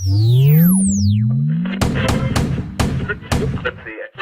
Let's see it.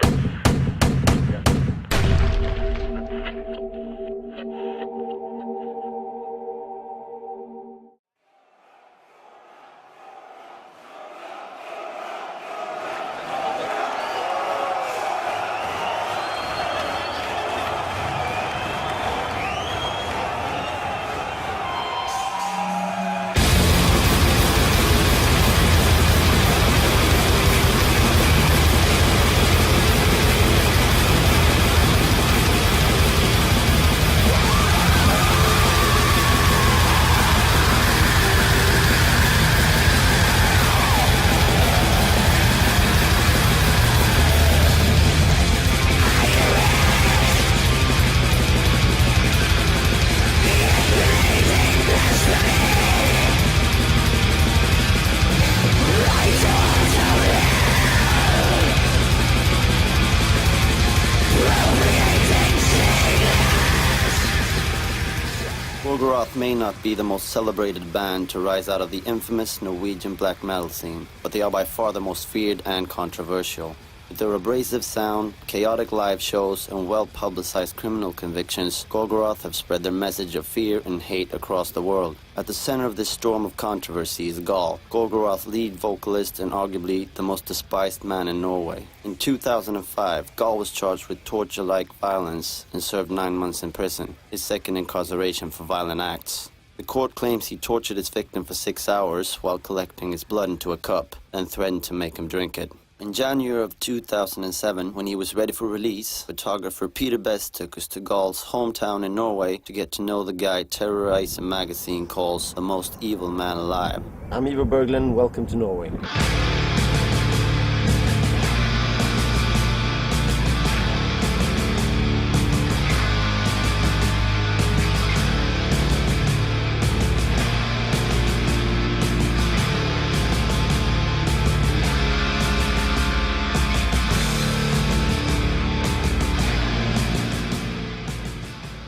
Gorgoroth may not be the most celebrated band to rise out of the infamous Norwegian black metal scene, but they are by far the most feared and controversial. With their abrasive sound, chaotic live shows, and well-publicized criminal convictions, Gorgoroth have spread their message of fear and hate across the world. At the center of this storm of controversy is Gall, Gorgoroth's lead vocalist and arguably the most despised man in Norway. In 2005, Gall was charged with torture-like violence and served 9 months in prison, his second incarceration for violent acts. The court claims he tortured his victim for 6 hours while collecting his blood into a cup, and threatened to make him drink it. In January of 2007, when he was ready for release, photographer Peter Best took us to Gall's hometown in Norway to get to know the guy Terrorizer magazine calls the most evil man alive. I'm Ivo Berglund, welcome to Norway.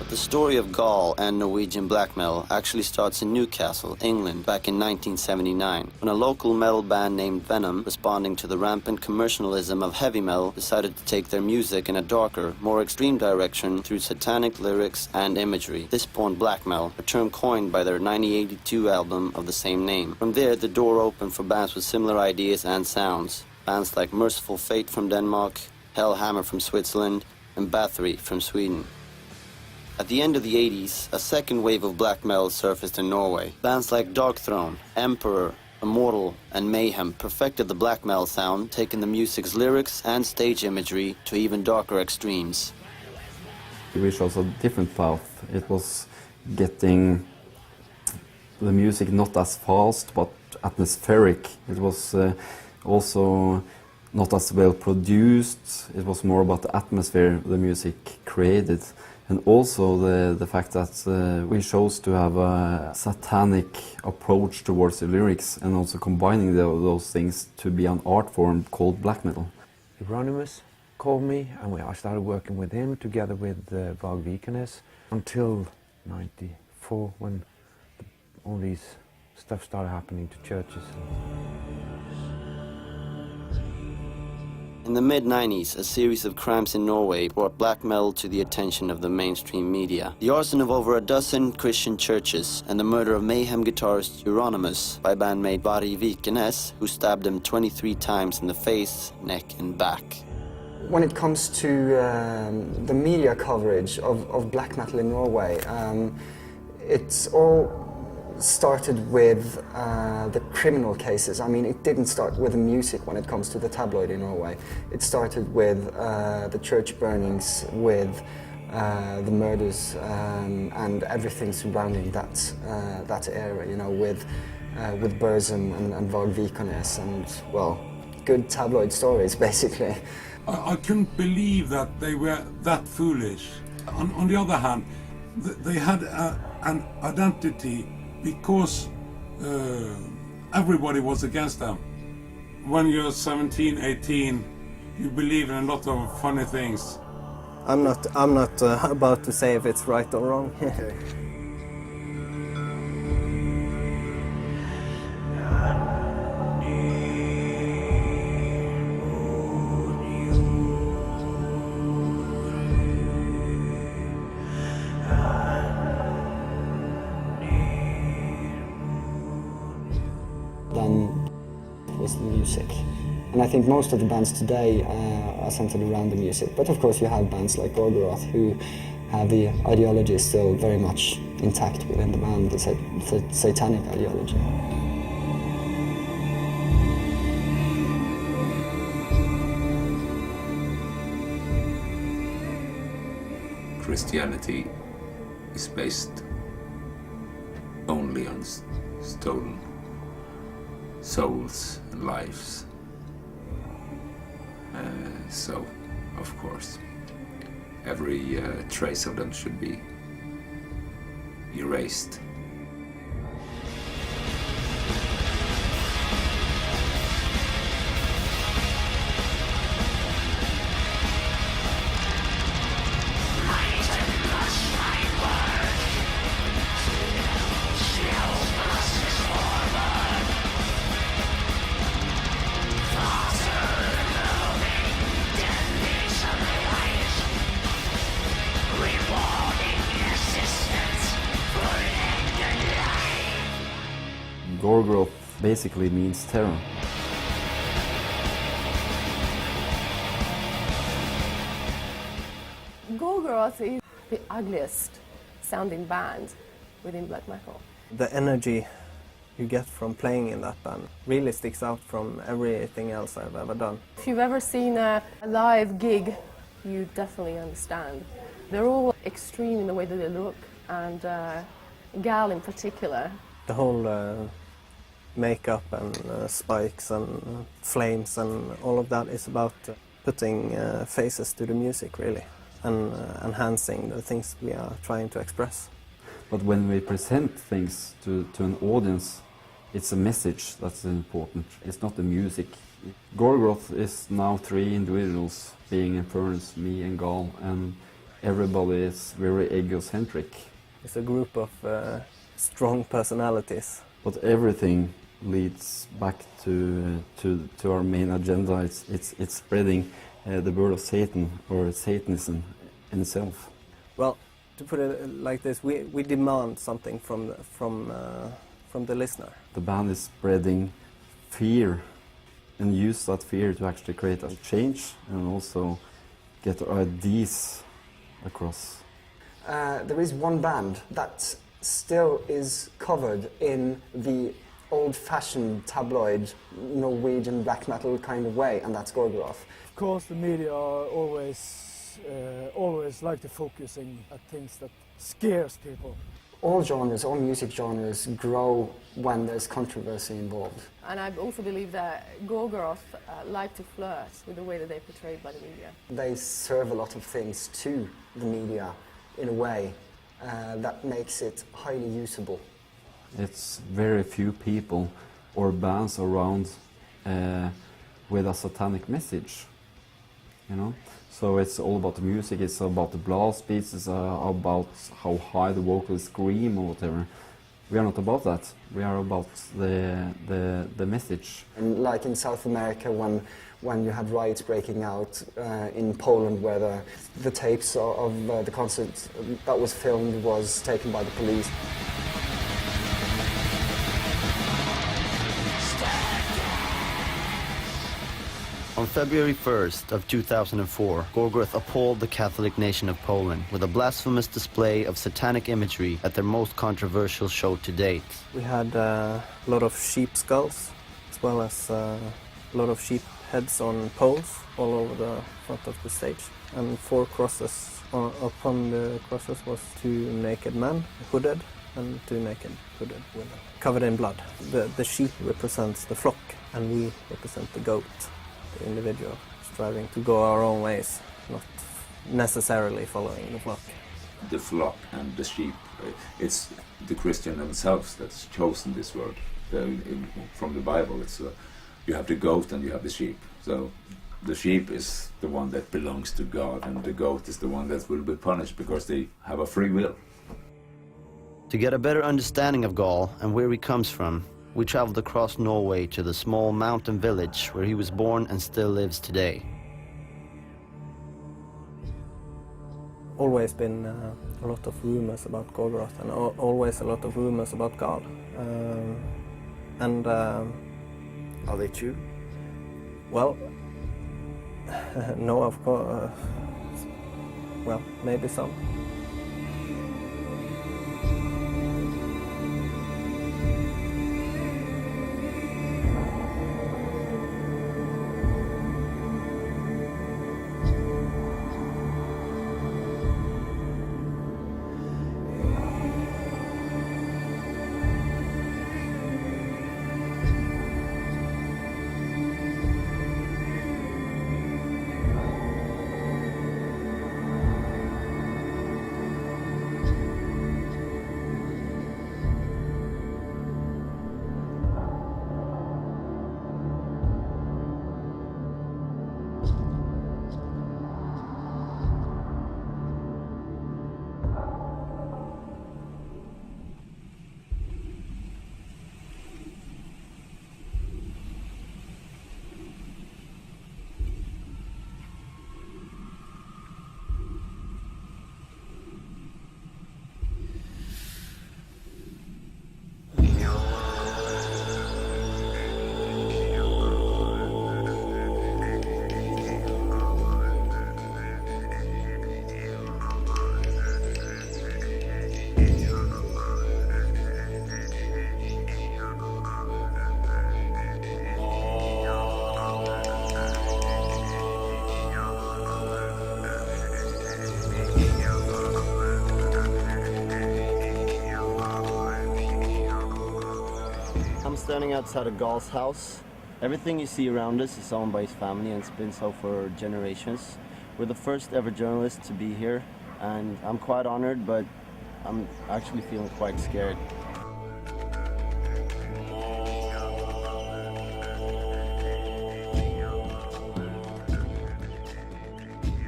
The story of Gall and Norwegian black metal actually starts in Newcastle, England, back in 1979, when a local metal band named Venom, responding to the rampant commercialism of heavy metal, decided to take their music in a darker, more extreme direction through satanic lyrics and imagery. This spawned black metal, a term coined by their 1982 album of the same name. From there, the door opened for bands with similar ideas and sounds. Bands like Merciful Fate from Denmark, Hellhammer from Switzerland, and Bathory from Sweden. At the end of the 80s, a second wave of black metal surfaced in Norway. Bands like Darkthrone, Emperor, Immortal, and Mayhem perfected the black metal sound, taking the music's lyrics and stage imagery to even darker extremes. We chose a different path. It was getting the music not as fast, but atmospheric. It was also not as well produced. It was more about the atmosphere the music created. And also the fact that we chose to have a satanic approach towards the lyrics, and also combining those things to be an art form called black metal. Euronymous called me, and I started working with him together with Varg Vikernes until '94, when all these stuff started happening to churches. In the mid-90s, a series of crimes in Norway brought black metal to the attention of the mainstream media. The arson of over a dozen Christian churches and the murder of Mayhem guitarist Euronymous by bandmate Varg Vikernes, who stabbed him 23 times in the face, neck and back. When it comes to the media coverage of black metal in Norway, it's all started with the criminal cases. I mean, it didn't start with the music when it comes to the tabloid in Norway. It started with the church burnings, with the murders, and everything surrounding that area, you know, with Burzum and Varg Vikernes, and, well, good tabloid stories, basically. I couldn't believe that they were that foolish. On the other hand, they had an identity because everybody was against them. When you're 17, 18, you believe in a lot of funny things. I'm not about to say if it's right or wrong. Okay. than was the music. And I think most of the bands today are centered around the music. But of course you have bands like Gorgoroth who have the ideology still very much intact within the band, the satanic ideology. Christianity is based only on stolen souls and lives. So, of course, every trace of them should be erased. Gorgoroth basically means terror. Gorgoroth is the ugliest sounding band within black metal. The energy you get from playing in that band really sticks out from everything else I've ever done. If you've ever seen a live gig, you definitely understand. They're all extreme in the way that they look, and Gal in particular. The whole makeup and spikes and flames and all of that is about putting faces to the music, really, and enhancing the things we are trying to express. But when we present things to an audience, it's a message that's important. It's not the music. Gorgoroth is now 3 individuals, being in furnace, me and Gal, and everybody is very egocentric. It's a group of strong personalities. But everything leads back to our main agenda. It's spreading the word of Satan, or Satanism in itself. Well, to put it like this, we demand something from the listener. The band is spreading fear and use that fear to actually create a change and also get our ideas across. There is one band that still is covered in the old-fashioned tabloid Norwegian black metal kind of way, and that's Gorgoroth. Of course, the media are always like to focusing at things that scares people. All genres, all music genres grow when there's controversy involved. And I also believe that Gorgoroth like to flirt with the way that they're portrayed by the media. They serve a lot of things to the media in a way that makes it highly usable. It's very few people or bands around with a satanic message, you know. So it's all about the music, it's about the blast beats, it's about how high the vocals scream or whatever. We are not about that. We are about the message. And like in South America, when you had riots breaking out in Poland, where the tapes of the concert that was filmed was taken by the police. On February 1st of 2004, Gorgoroth appalled the Catholic nation of Poland with a blasphemous display of satanic imagery at their most controversial show to date. We had a lot of sheep skulls, as well as a lot of sheep heads on poles all over the front of the stage. And 4 crosses. Upon the crosses was 2 naked men, hooded, and 2 naked hooded women, covered in blood. The sheep represents the flock, and we represent the goat. The individual striving to go our own ways, not necessarily following the flock. The flock and the sheep, it's the Christian themselves that's chosen this word. From the Bible, it's you have the goat and you have the sheep. So the sheep is the one that belongs to God, and the goat is the one that will be punished because they have a free will. To get a better understanding of Gaul and where he comes from, we traveled across Norway to the small mountain village where he was born and still lives today. Always been a lot of rumors about Gorgoroth, and always a lot of rumors about Gaul. Are they true? Well, no, of course. Well, maybe some. I'm standing outside of Gal's house. Everything you see around us is owned by his family and it's been so for generations. We're the first ever journalists to be here and I'm quite honored, but I'm actually feeling quite scared.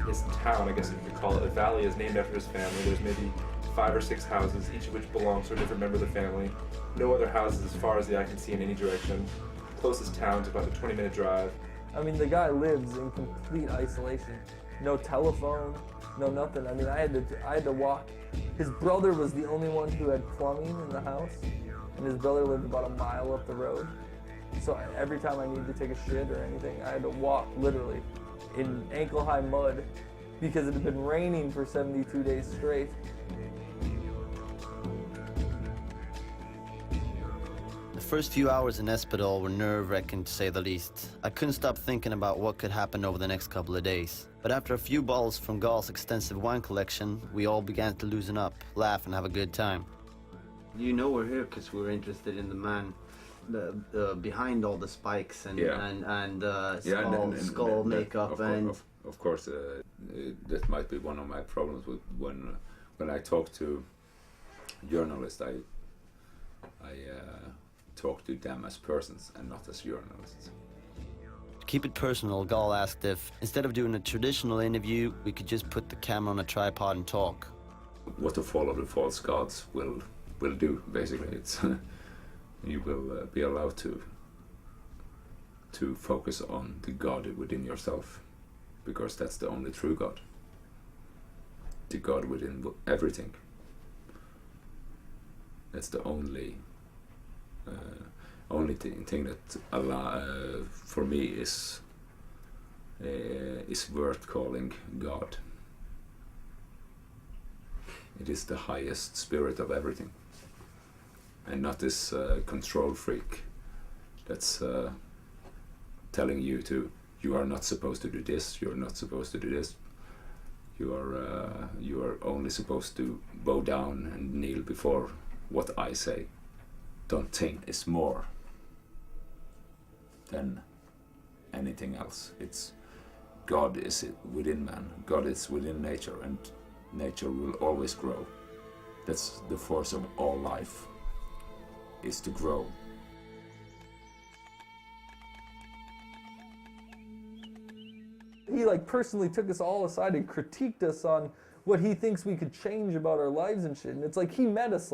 His town, I guess if you could call it, a valley is named after his family. There's maybe 5 or 6 houses, each of which belongs to a different member of the family. No other houses as far as the eye can see in any direction. Closest town's about a 20-minute drive. I mean, the guy lives in complete isolation. No telephone, no nothing. I mean, I had to walk. His brother was the only one who had plumbing in the house, and his brother lived about a mile up the road. So every time I needed to take a shit or anything, I had to walk literally in ankle-high mud because it had been raining for 72 days straight. The first few hours in Espedal were nerve-wracking to say the least. I couldn't stop thinking about what could happen over the next couple of days. But after a few bottles from Gal's extensive wine collection, we all began to loosen up, laugh and have a good time. You know we're here because we're interested in the man behind all the spikes and skull makeup Of course, that might be one of my problems with when I talk to journalists. I talk to them as persons and not as journalists. To keep it personal, Gal asked if, instead of doing a traditional interview, we could just put the camera on a tripod and talk. What the fall of the false gods will do, basically. It's you will be allowed to focus on the God within yourself, because that's the only true God. The God within everything. That's the only thing that for me is worth calling God. It is the highest spirit of everything, and not this control freak that's telling you are not supposed to do this, you're not supposed to do this. You are only supposed to bow down and kneel before what I say. Don't think is more than anything else. It's God is within man, God is within nature, and nature will always grow. That's the force of all life, is to grow. He personally took us all aside and critiqued us on what he thinks we could change about our lives and shit. And it's like he met us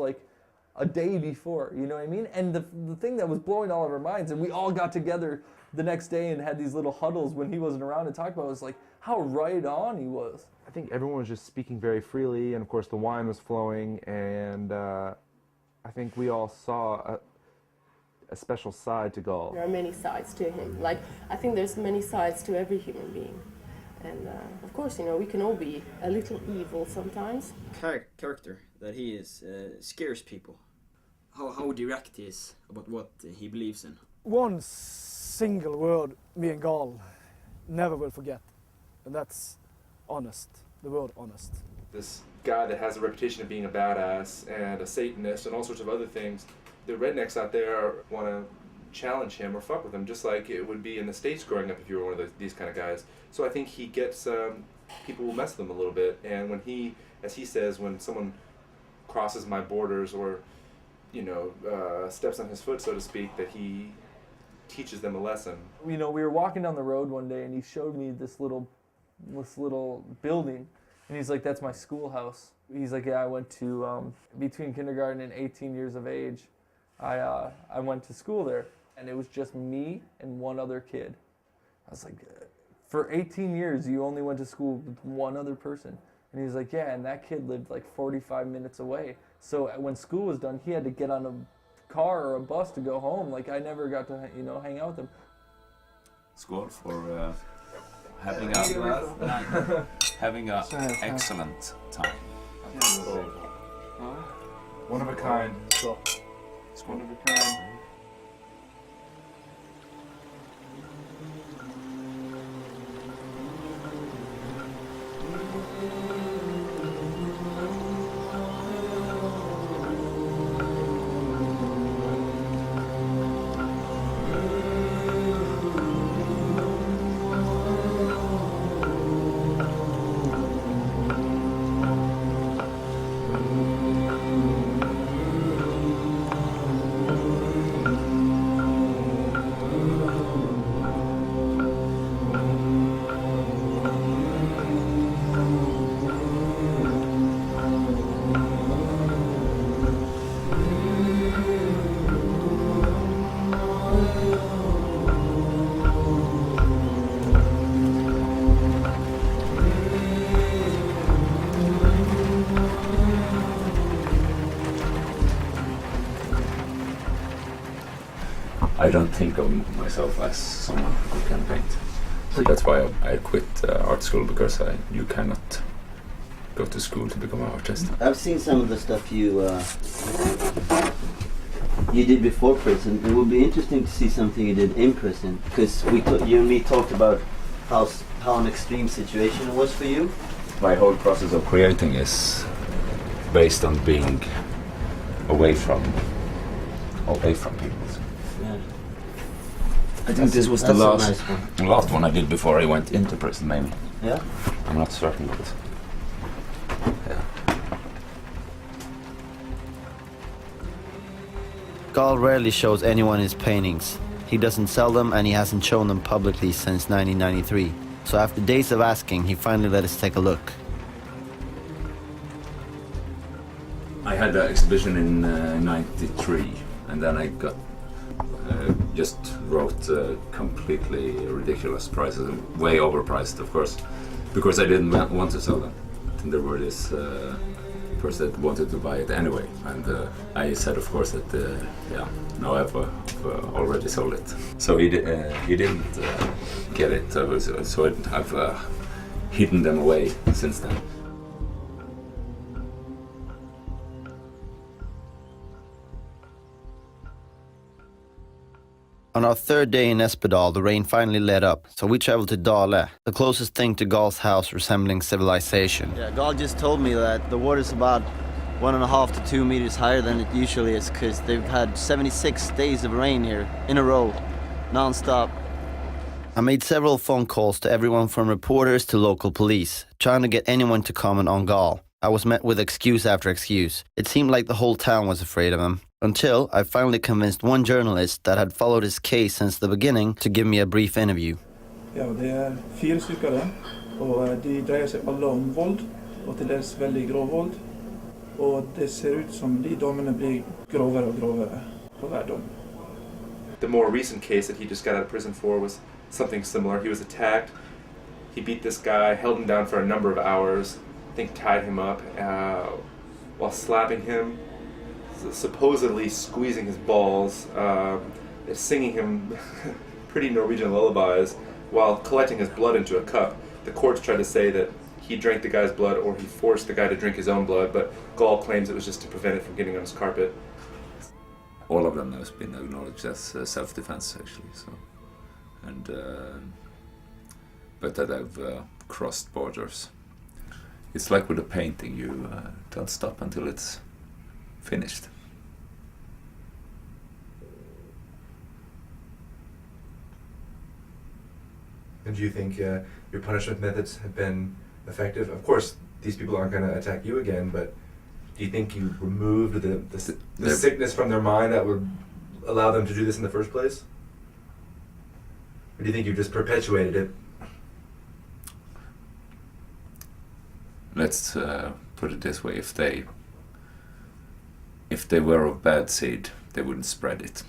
a day before, you know what I mean? And the thing that was blowing all of our minds, and we all got together the next day and had these little huddles when he wasn't around to talk about it, was how right on he was. I think everyone was just speaking very freely, and of course the wine was flowing, and I think we all saw a a special side to Gall. There are many sides to him. Like, I think there's many sides to every human being. And of course, you know, we can all be a little evil sometimes. Character that he is scares people. How direct he is about what he believes in. One single word me and Gall never will forget, and that's honest. The word honest. This guy that has a reputation of being a badass and a Satanist and all sorts of other things, the rednecks out there want to challenge him or fuck with him, just like it would be in the States growing up if you were one of these kind of guys. So I think he gets, people will mess with him a little bit, and when he, as he says, when someone crosses my borders or, you know, steps on his foot, so to speak, that he teaches them a lesson. You know, we were walking down the road one day and he showed me this little building, and he's like, that's my schoolhouse. He's like, yeah, I went to, between kindergarten and 18 years of age, I went to school there, and it was just me and one other kid. I was like, for 18 years you only went to school with one other person? And he's like, yeah, and that kid lived like 45 minutes away. So when school was done, he had to get on a car or a bus to go home. Like, I never got to, you know, hang out with him. Skål for having a excellent time. One of a kind. Skål. One of a kind. I don't think of myself as someone who can paint. So that's why I quit art school, because you cannot go to school to become an artist. I've seen some of the stuff you did before prison. It would be interesting to see something you did in prison, because you and me talked about how an extreme situation it was for you. My whole process of creating is based on being away from people. Yeah. I think this was the nice last one I did before I went into prison, maybe. Yeah? I'm not certain, but yeah. Gall rarely shows anyone his paintings. He doesn't sell them, and he hasn't shown them publicly since 1993. So after days of asking, he finally let us take a look. I had an exhibition in '93, and then I got just wrote completely ridiculous prices, way overpriced, of course, because I didn't want to sell them. And there were this person that wanted to buy it anyway, and I said, of course, that no, I've already sold it. So he didn't get it, so I've hidden them away since then. On our third day in Espedal, the rain finally let up, so we traveled to Dale, the closest thing to Gall's house resembling civilization. Yeah, Gall just told me that the water's about 1.5 to 2 meters higher than it usually is, because they've had 76 days of rain here in a row, non-stop. I made several phone calls to everyone from reporters to local police, trying to get anyone to comment on Gall. I was met with excuse after excuse. It seemed like the whole town was afraid of him. Until I finally convinced one journalist that had followed his case since the beginning to give me a brief interview. Ja, det 4 stykker, og de dreier seg alle om vold, og til dels veldig grov vold. Og det ser ut som de dommene blir grovere og grovere på hver dom. The more recent case that he just got out of prison for was something similar. He was attacked. He beat this guy, held him down for a number of hours, I think tied him up while slapping him, supposedly squeezing his balls. is singing him pretty Norwegian lullabies while collecting his blood into a cup. The courts try to say that he drank the guy's blood or he forced the guy to drink his own blood, but Gall claims it was just to prevent it from getting on his carpet. All of them has been acknowledged as self-defense, actually. So, and but that have crossed borders. It's like with a painting, you don't stop until it's finished. And do you think your punishment methods have been effective? Of course, these people aren't going to attack you again, but do you think you removed the sickness from their mind that would allow them to do this in the first place? Or do you think you just perpetuated it? Let's put it this way: if they were of bad seed, they wouldn't spread it.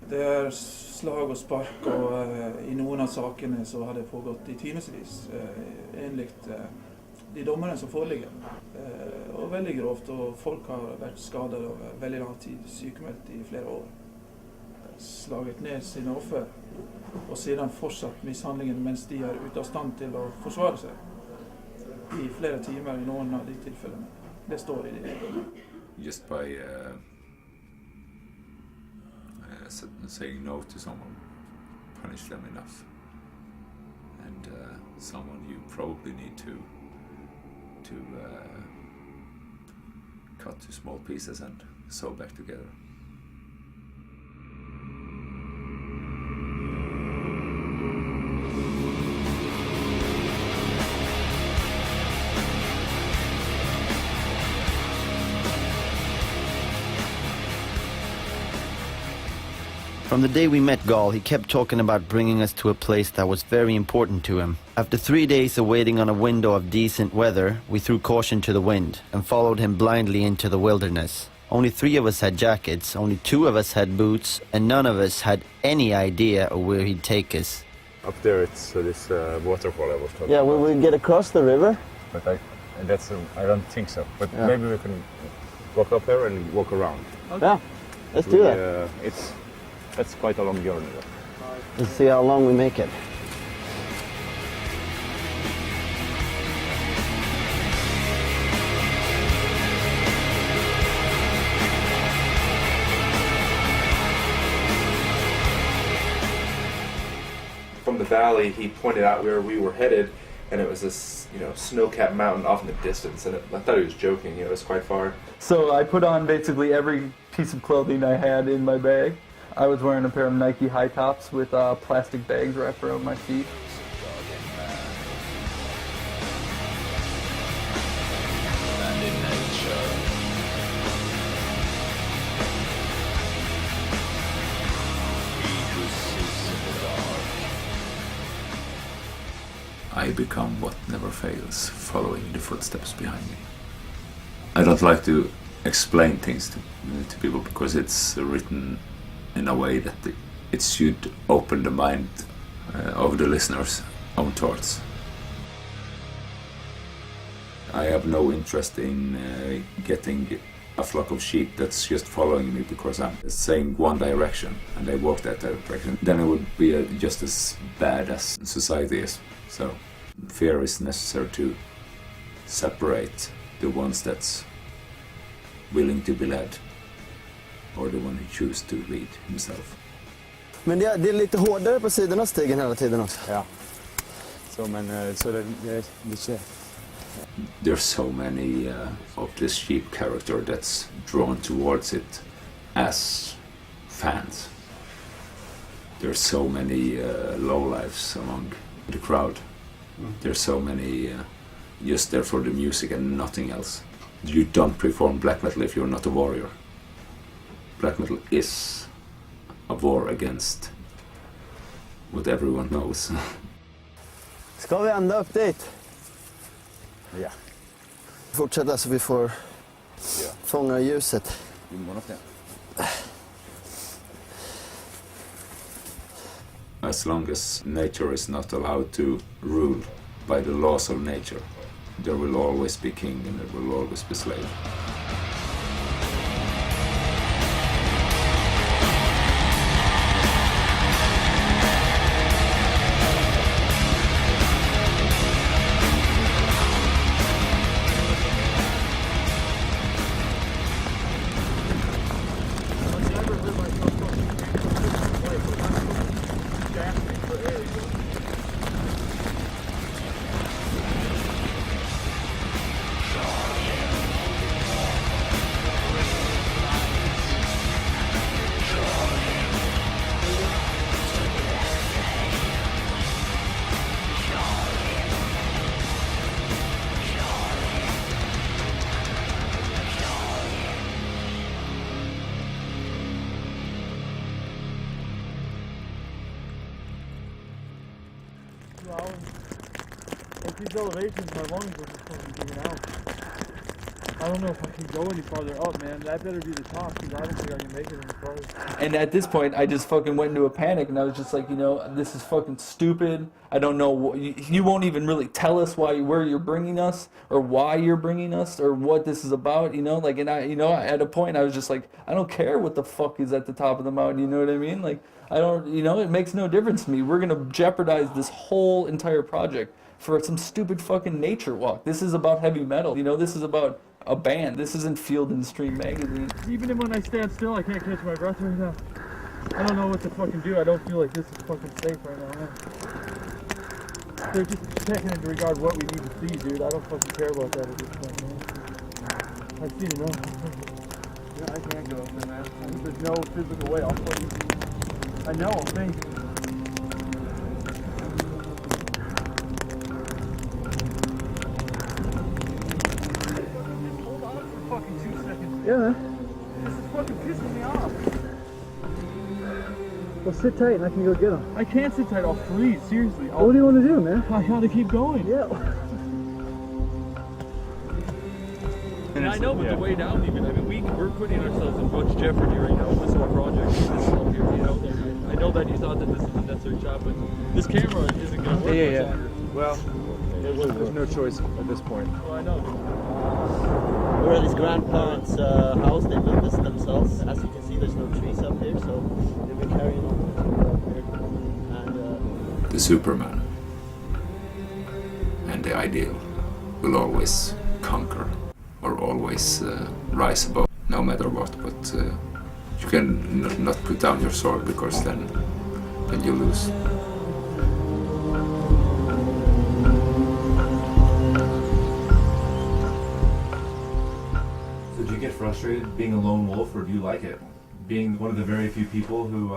Det är slag och spark och i noen av sakene så har det pågått i timesvis enligt de dommerne som foreligger. Og veldig grovt, og folk har vært skadet over veldig lang tid, sykemeldt i flere år. Slaget ned sine offer, og siden fortsatt mishandlingen mens de er ute av stand til å forsvare seg i flere timer i noen av de tilfellene. Det står i det. Just by saying no to someone, punish them enough, and someone you probably need to cut to small pieces and sew back together. From the day we met Gall, he kept talking about bringing us to a place that was very important to him. After 3 days of waiting on a window of decent weather, we threw caution to the wind and followed him blindly into the wilderness. Only 3 of us had jackets, only 2 of us had boots, and none of us had any idea of where he'd take us. Up there it's this waterfall I was talking about. Yeah, will we get across the river? But I don't think so. But maybe we can walk up there and walk around. Okay. Yeah, let's do that. That's quite a long journey. Let's see how long we make it. From the valley, he pointed out where we were headed, and it was this, snow-capped mountain off in the distance. And I thought he was joking. It was quite far. So I put on basically every piece of clothing I had in my bag. I was wearing a pair of Nike high tops with plastic bags wrapped around my feet. I become what never fails, following the footsteps behind me. I don't like to explain things to people because it's written in a way that it should open the mind of the listener's own thoughts. I have no interest in getting a flock of sheep that's just following me because I'm saying one direction and they walk that direction. Then it would be just as bad as society is. So fear is necessary to separate the ones that's willing to be led, or the one who chooses to lead himself. Men det är lite hårdare på sidorna av stigen hela tiden också. Ja. Så There's so many of this sheep character that's drawn towards it as fans. There's so many lowlifes among the crowd. There's so many just there for the music and nothing else. You don't perform black metal if you're not a warrior. Black metal is a war against what everyone knows. Ska vi ända upp dit? Ja. Fortsätta så vi får fånga ljuset. As long as nature is not allowed to rule by the laws of nature, there will always be king and there will always be slave. now. At these elevations, my lungs are just fucking giving out. I don't know if I can go any farther up, man. That better be the top, because I don't think I can make it any farther. And at this point, I just fucking went into a panic, and I was just like, you know, this is fucking stupid. I don't know. You won't even really tell us where you're bringing us, or why you're bringing us, or what this is about, you know. Like, and I, you know, at a point, I was just like, I don't care what the fuck is at the top of the mountain. You know what I mean? Like, I don't, you know, it makes no difference to me. We're gonna jeopardize this whole entire project for some stupid fucking nature walk. This is about heavy metal. You know, this is about a band. This isn't Field and Stream magazine. Even when I stand still, I can't catch my breath right now. I don't know what to fucking do. I don't feel like this is fucking safe right now, man. They're just taking into regard what we need to see, dude. I don't fucking care about that at this point, man. I've seen enough. Yeah, I can't go up there, man. There's no physical way. I'll put you. I know, thank you. Yeah, man. This is fucking pissing me off. Well, sit tight and I can go get him. I can't sit tight. I'll freeze. Seriously. What do you want to do, man? I gotta keep going. Yeah. And I know, but the way down, even, I mean, we're putting ourselves in much jeopardy right now with this whole project. This whole here, you know. I know that you thought that this is a necessary job, but this camera isn't gonna work much longer. Well, there's no choice at this point. Well, I know. We're at his grandparents' house. They built this themselves. As you can see, there's no trees up here, so they've been carrying on up here. And the Superman and the ideal will always conquer or always rise above, no matter what. But you can not put down your sword, because then you lose. So do you get frustrated being a lone wolf, or do you like it? Being one of the very few people who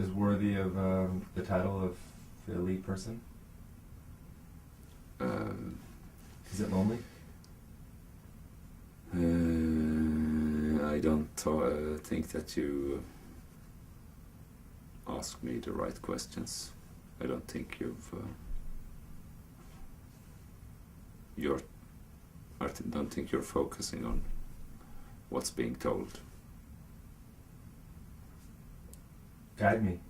is worthy of the title of the elite person? Is it lonely? I don't think that you ask me the right questions. I don't think I don't think you're focusing on what's being told. Guide me.